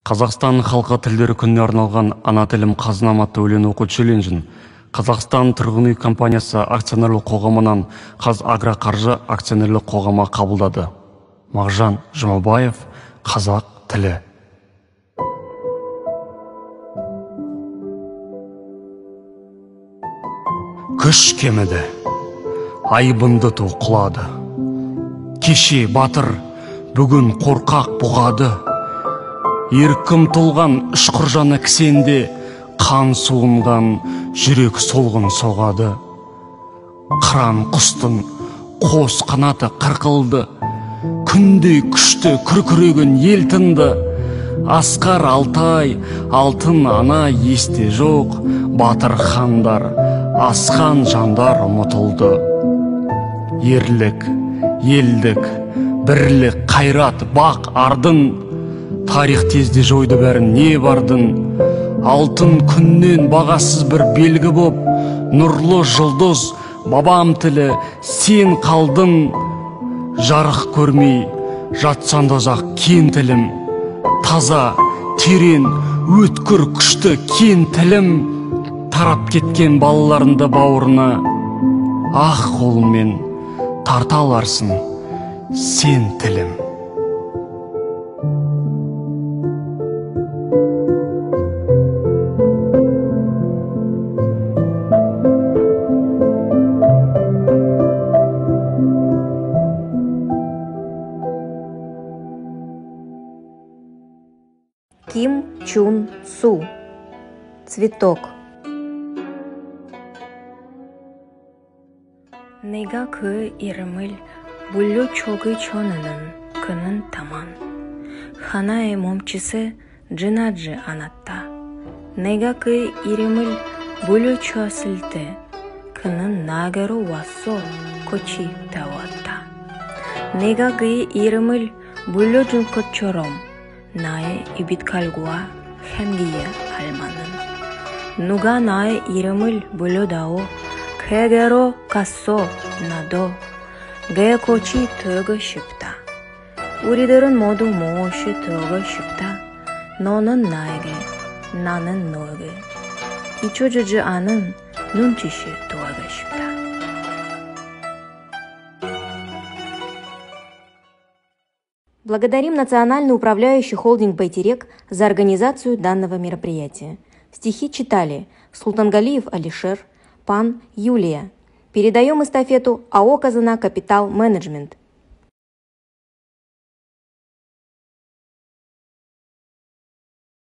Қазақстан халқы тілдері күніне арналған ана тілім қазынам атты өлең оқу челленджін Қазақстан тұрғын үй компаниясы акционерлік қоғамынан Қазагроқаржы акционерлік қоғамы қабылдады. Мағжан Жұмабаев, қазақ тілі. Күш кеміді, айбынды ту құлады. Кеше батыр, бүгін қорқақ бұғады. Еркім тұлған ұшқыр жаны кісенде, қан суынған жүрек солғын соғады. Қыран құстың қос қанаты қырқылды, күндей күшті күркіреген ел тынды. Асқар Алтай, алтын ана есте жоқ, батыр хандар, асқан жандар ұмытылды. Ерлік, елдік, бірлік, қайрат, бақ, ардың, тарих тезде жойды бәрін не бардың. Алтын күннен бағасыз бір белгі боп, нұрлы жұлдыз, бабам тілі, сен қалдың. Жарық көрмей, жатсан дозақ кен тілім, таза, терең, өткір күшті кен тілім. Тарап кеткен балаларынды бауырына, ақ қолмен тарта аларсың сен тілім. Ким Чун Су. Цветок. Нега 그 이름을 물려주기 전에는 그는 다만 하나의 몸짓에 지나지 않았다. 내가 그 이름을 물려주었을 때 그는 나게로 와서 꽃이 되었다. 내가 그 이름을 물려준 것처럼 나의 입잇갈과 향기에 알만은 누가 나의 이름을 물려다오 그에게로 갔어. 나도 그의 꽃이 되고 싶다. 우리들은 모두 무엇이 되고 싶다. 너는 나에게, 나는 너에게 잊혀지지 않은 눈짓이 되고 싶다. Благодарим Национальный управляющий холдинг «Байтерек» за организацию данного мероприятия. Стихи читали Султангалиев Алишер, Пан Юлия. Передаем эстафету АО «Казана Капитал Менеджмент».